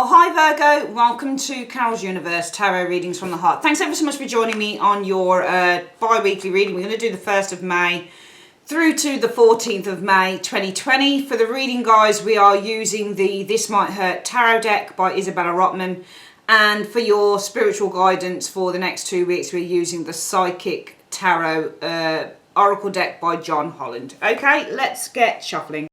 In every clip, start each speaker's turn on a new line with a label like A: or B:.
A: Oh, hi Virgo, welcome to Carol's Universe, Tarot Readings from the Heart. Thanks ever so much for joining me on your bi-weekly reading. We're going to do the 1st of May through to the 14th of May 2020. For the reading, guys, we are using the This Might Hurt Tarot deck by Isabella Rotman. And for your spiritual guidance for the next 2 weeks, we're using the Psychic Tarot Oracle deck by John Holland. Okay, let's get shuffling.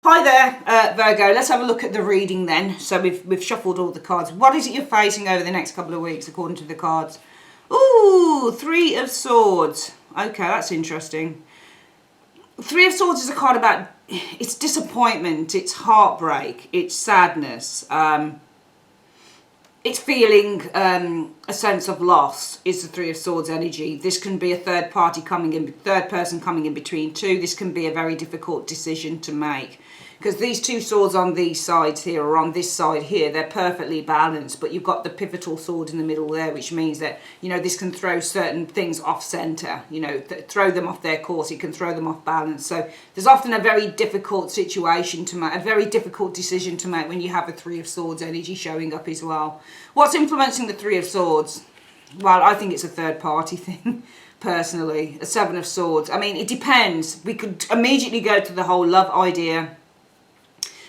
A: Hi there, Virgo. Let's have a look at the reading then. So we've shuffled all the cards. What is it you're facing over the next couple of weeks according to the cards? Ooh, Three of Swords. Okay, that's interesting. Three of Swords is a card about, it's disappointment, it's heartbreak, it's sadness. It's feeling a sense of loss is the Three of Swords energy. This can be a third person coming in between two. This can be a very difficult decision to make. Because these two swords on these sides here, or on this side here, they're perfectly balanced. But you've got the pivotal sword in the middle there, which means that, you know, this can throw certain things off center, you know, throw them off their course. It can throw them off balance. So there's often a very difficult situation to make, a very difficult decision to make when you have a Three of Swords energy showing up as well. What's influencing the Three of Swords? Well, I think it's a third party thing, personally. A Seven of Swords. I mean, it depends. We could immediately go to the whole love idea,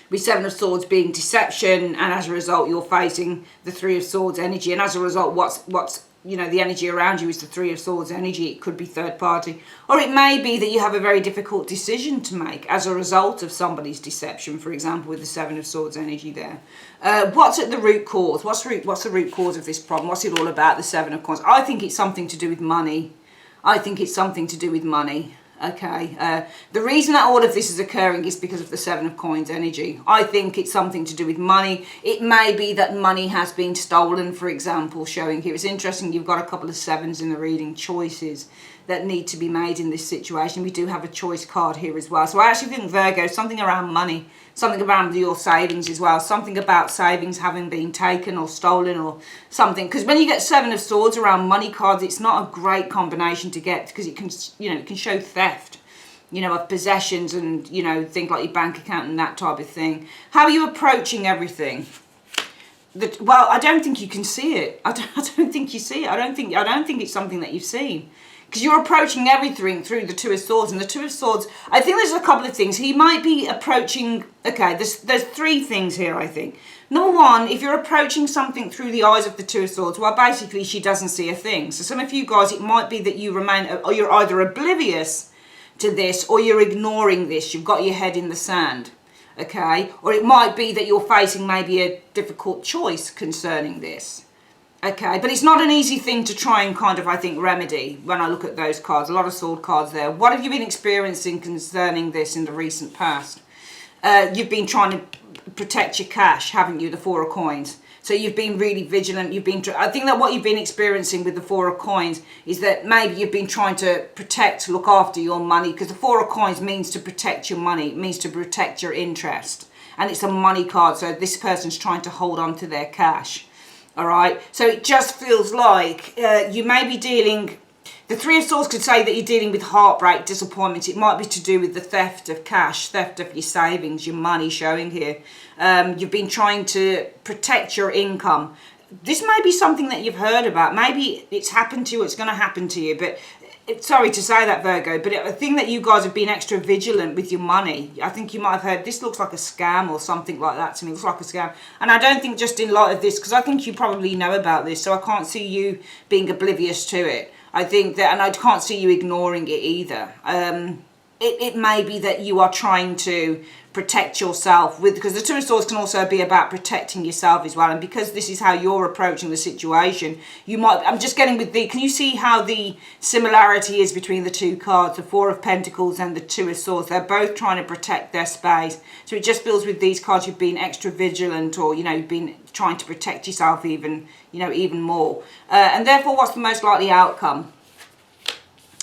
A: with Seven of Swords being deception, and as a result you're facing the Three of Swords energy, and as a result what's you know, the energy around you is the Three of Swords energy. It could be third party, or it may be that you have a very difficult decision to make as a result of somebody's deception, for example with the Seven of Swords energy there. What's at the root cause? What's the root cause of this problem? What's it all about, the Seven of Coins? I think it's something to do with money. I think it's something to do with money. Okay, the reason that all of this is occurring is because of the Seven of Coins energy. I think it's something to do with money. It may be that money has been stolen, for example, showing here. It's interesting, you've got a couple of sevens in the reading, choices that need to be made in this situation. We do have a choice card here as well. So I actually think, Virgo, something around money, something around your savings as well, something about savings having been taken or stolen or something. Because when you get Seven of Swords around money cards, it's not a great combination to get, because it can, you know, it can show theft, you know, of possessions and, you know, things like your bank account and that type of thing. How are you approaching everything? Well, I don't think you can see it. I don't think you see it. I don't think it's something that you've seen. Because you're approaching everything through the Two of Swords. And the Two of Swords, I think there's a couple of things. He might be approaching, okay, there's three things here, I think. Number one, if you're approaching something through the eyes of the Two of Swords, well, basically she doesn't see a thing. So some of you guys, it might be that you remain, or you're either oblivious to this or you're ignoring this. You've got your head in the sand, okay? Or it might be that you're facing maybe a difficult choice concerning this. Okay, but it's not an easy thing to try and kind of, I think, remedy when I look at those cards. A lot of sword cards there. What have you been experiencing concerning this in the recent past? You've been trying to protect your cash, haven't you? The Four of Coins. So you've been really vigilant. I think that what you've been experiencing with the Four of Coins is that maybe you've been trying to protect, look after your money, because the Four of Coins means to protect your money. It means to protect your interest. And it's a money card, so this person's trying to hold on to their cash. All right, so it just feels like you may be dealing, the Three of Swords could say that you're dealing with heartbreak, disappointment. It might be to do with the theft of cash, theft of your savings, your money showing here. You've been trying to protect your income. This may be something that you've heard about. Maybe it's happened to you, it's going to happen to you, but sorry to say that, Virgo, but I think that you guys have been extra vigilant with your money. I think you might have heard, this looks like a scam or something like that to me. It looks like a scam. And I don't think just in light of this, because I think you probably know about this, so I can't see you being oblivious to it. I think that, and I can't see you ignoring it either. It may be that you are trying to protect yourself with, because the Two of Swords can also be about protecting yourself as well, and because this is how you're approaching the situation, you might, I'm just getting with the, can you see how the similarity is between the two cards, the Four of Pentacles and the Two of Swords? They're both trying to protect their space. So it just feels with these cards you've been extra vigilant, or, you know, you've been trying to protect yourself even, you know, even more. And therefore, what's the most likely outcome?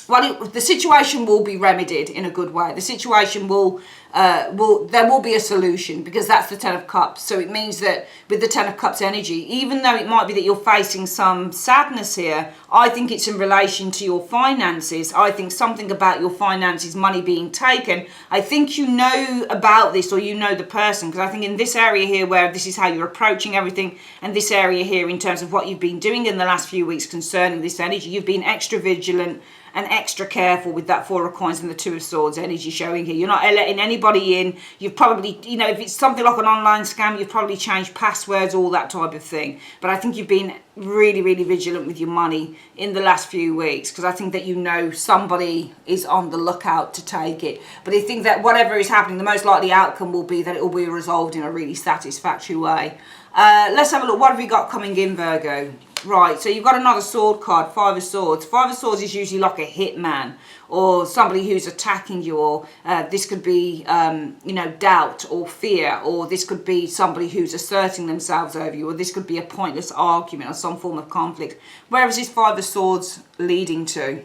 A: well, the situation will be remedied in a good way. The situation there will be a solution, because that's the Ten of Cups. So it means that with the Ten of Cups energy, even though it might be that you're facing some sadness here, I think it's in relation to your finances. I think something about your finances, money being taken. I think you know about this, or you know the person, because I think in this area here where this is how you're approaching everything, and this area here in terms of what you've been doing in the last few weeks concerning this energy, you've been extra vigilant and extra careful with that Four of Coins and the Two of Swords energy showing here. You're not letting anybody in. You've probably, you know, if it's something like an online scam, you've probably changed passwords, all that type of thing. But I think you've been really, really vigilant with your money in the last few weeks, because I think that you know somebody is on the lookout to take it. But I think that whatever is happening, the most likely outcome will be that it will be resolved in a really satisfactory way. Let's have a look. What have we got coming in, Virgo? Right, so you've got another sword card, Five of Swords. Five of Swords is usually like a hitman, or somebody who's attacking you, or this could be, you know, doubt or fear, or this could be somebody who's asserting themselves over you, or this could be a pointless argument or some form of conflict. Where is this Five of Swords leading to?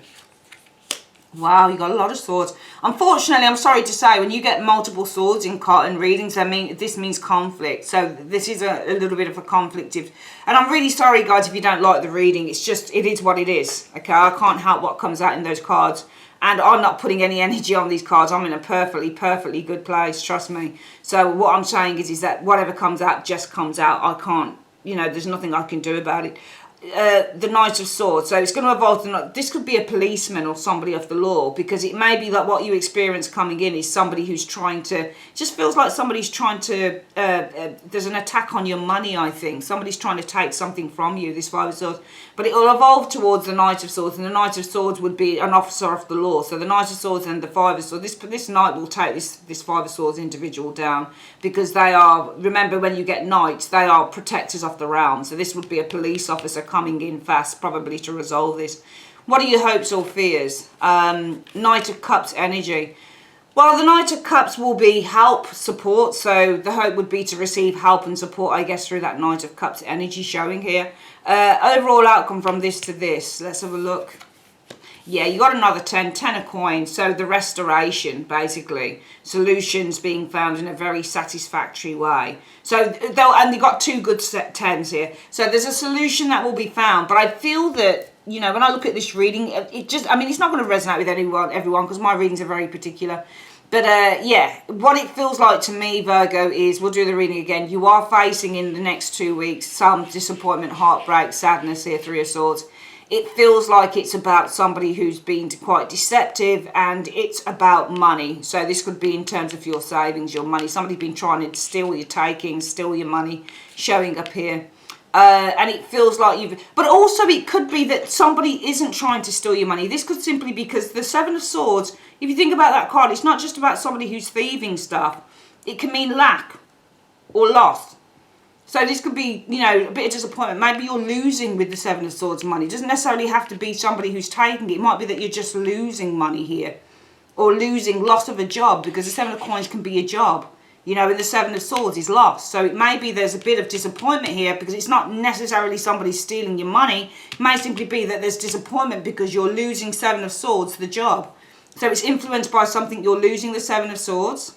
A: Wow, you got a lot of swords. Unfortunately, I'm sorry to say, when you get multiple swords in readings, this means conflict. So this is a little bit of a conflictive. And I'm really sorry, guys, if you don't like the reading. It's just, it is what it is. Okay, I can't help what comes out in those cards. And I'm not putting any energy on these cards. I'm in a perfectly good place, trust me. So what I'm saying is that whatever comes out just comes out. I can't, you know, there's nothing I can do about it. The Knight of Swords, so it's going to evolve to, this could be a policeman or somebody of the law, because it may be that what you experience coming in is somebody who's trying to, just feels like somebody's trying to, there's an attack on your money. I think somebody's trying to take something from you, this Five of Swords, but it will evolve towards the Knight of Swords, and the Knight of Swords would be an officer of the law. So the Knight of Swords and the Five of Swords, this knight will take this Five of Swords individual down, because they are, remember, when you get knights, they are protectors of the realm. So this would be a police officer coming in fast, probably to resolve this. What are your hopes or fears? Knight of Cups energy. Well, the Knight of Cups will be help, support. So the hope would be to receive help and support, I guess, through that Knight of Cups energy showing here. Overall outcome from this to this. Let's have a look. Yeah, you got another 10 of coins. So the restoration, basically. Solutions being found in a very satisfactory way. So and you got two good tens here. So there's a solution that will be found. But I feel that, you know, when I look at this reading, it just, I mean, it's not going to resonate with everyone, because my readings are very particular. But yeah, what it feels like to me, Virgo, is, we'll do the reading again. You are facing in the next 2 weeks some disappointment, heartbreak, sadness here, Three of Swords. It feels like it's about somebody who's been quite deceptive, and it's about money. So this could be in terms of your savings, your money. Somebody's been trying to steal your takings, steal your money, showing up here. And it feels like you've... But also it could be that somebody isn't trying to steal your money. This could simply be because the Seven of Swords, if you think about that card, it's not just about somebody who's thieving stuff. It can mean lack or loss. So this could be, you know, a bit of disappointment. Maybe you're losing with the Seven of Swords money. It doesn't necessarily have to be somebody who's taking it. It might be that you're just losing money here. Or losing, loss of a job, because the Seven of Coins can be a job. You know, and the Seven of Swords is lost. So it may be there's a bit of disappointment here, because it's not necessarily somebody stealing your money. It may simply be that there's disappointment because you're losing Seven of Swords, the job. So it's influenced by something. You're losing the Seven of Swords.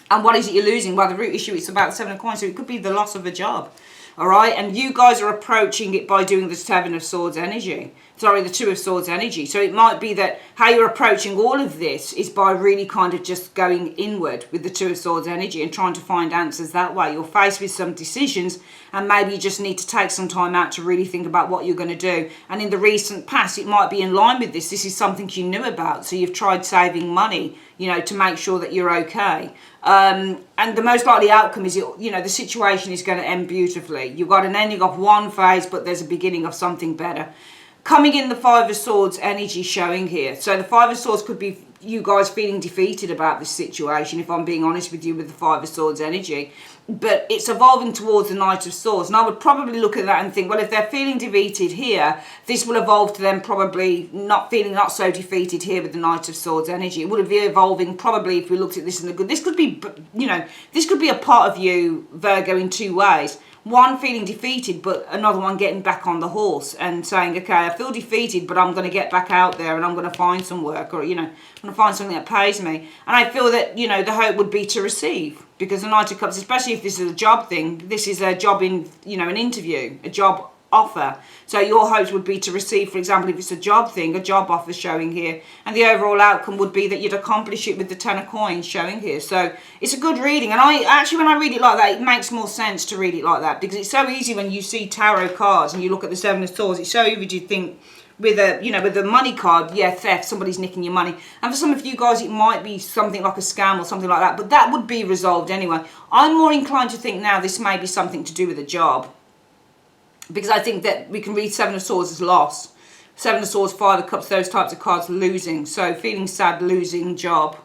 A: And what is it you're losing? Well, the root issue, it's about the Seven of Coins. So it could be the loss of a job. All right. And you guys are approaching it by doing the Seven of Swords energy. Sorry, the Two of Swords energy. So it might be that how you're approaching all of this is by really kind of just going inward with the Two of Swords energy and trying to find answers that way. You're faced with some decisions, and maybe you just need to take some time out to really think about what you're going to do. And in the recent past, it might be in line with this. This is something you knew about. So you've tried saving money, you know, to make sure that you're okay. And the most likely outcome is, you know, the situation is going to end beautifully. You've got an ending of one phase, but there's a beginning of something better. Coming in the Five of Swords energy showing here. So the Five of Swords could be you guys feeling defeated about this situation, if I'm being honest with you, with the Five of Swords energy. But it's evolving towards the Knight of Swords. And I would probably look at that and think, well, if they're feeling defeated here, this will evolve to them probably not feeling not so defeated here with the Knight of Swords energy. It would be evolving probably, if we looked at this in the good. This could be, you know, this could be a part of you, Virgo, in two ways. one feeling defeated, but another one getting back on the horse and saying, okay, I feel defeated, but I'm going to get back out there and I'm going to find some work, or, you know, I'm going to find something that pays me. And I feel that, you know, the hope would be to receive, because the Knight of Cups, especially if this is a job thing, this is a job in, you know, an interview, a job offer. So your hopes would be to receive, for example, if it's a job thing, a job offer showing here, and the overall outcome would be that you'd accomplish it with the 10 of coins showing here. So it's a good reading, and I actually, when I read it like that, it makes more sense to read it like that, because it's so easy when you see tarot cards and you look at the Seven of Swords, it's so easy to think with a, you know, with the money card, yeah, theft, somebody's nicking your money. And for some of you guys, it might be something like a scam or something like that, but that would be resolved anyway. I'm more inclined to think now this may be something to do with a job, because I think that we can read Seven of Swords as loss. Seven of Swords, Five of Cups, those types of cards, losing. So feeling sad, losing job.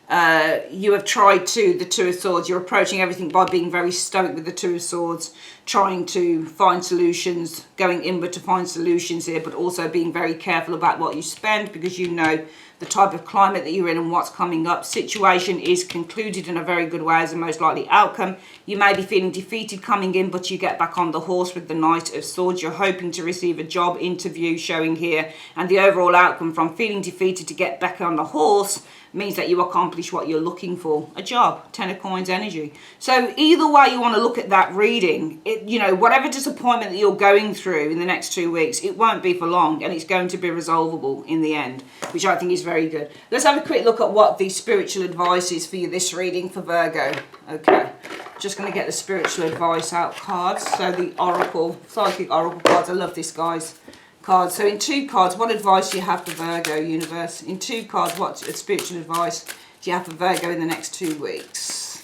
A: You have tried to, the Two of Swords, you're approaching everything by being very stoic with the Two of Swords, trying to find solutions, going inward to find solutions here, but also being very careful about what you spend, because you know the type of climate that you're in and what's coming up. Situation is concluded in a very good way as a most likely outcome. You may be feeling defeated coming in, but you get back on the horse with the Knight of Swords. You're hoping to receive a job interview showing here, and the overall outcome from feeling defeated to get back on the horse means that you accomplish what you're looking for, a job, 10 of coins energy. So either way you want to look at that reading, you know, whatever disappointment that you're going through in the next 2 weeks, it won't be for long, and it's going to be resolvable in the end, which I think is very good. Let's have a quick look at what the spiritual advice is for you this reading for Virgo. Okay, just going to get the spiritual advice out cards. So the Oracle, Psychic Oracle cards, I love this, guys. Cards. So in 2 cards, what advice do you have for Virgo, universe? In 2 cards, what spiritual advice do you have for Virgo in the next 2 weeks?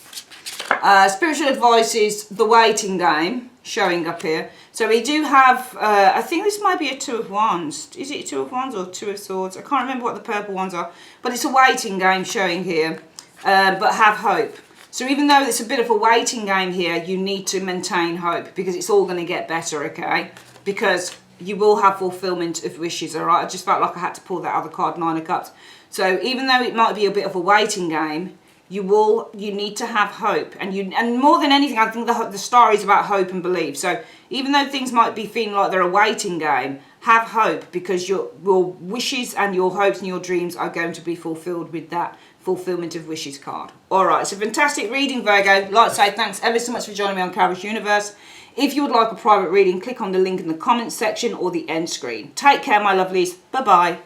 A: Spiritual advice is the waiting game, showing up here. So we do have, I think this might be a Two of Wands. Is it a Two of Wands or Two of Swords? I can't remember what the purple ones are. But it's a waiting game showing here, but have hope. So even though it's a bit of a waiting game here, you need to maintain hope, because it's all going to get better, okay? Because you will have fulfillment of wishes, all right? I just felt like I had to pull that other card, Nine of Cups. So even though it might be a bit of a waiting game, you need to have hope. And more than anything, I think the star is about hope and belief. So even though things might be feeling like they're a waiting game, have hope, because your wishes and your hopes and your dreams are going to be fulfilled with that fulfillment of wishes card. All right, it's a fantastic reading, Virgo. I'd like to say thanks ever so much for joining me on Carol's Universe. If you would like a private reading, click on the link in the comments section or the end screen. Take care, my lovelies. Bye-bye.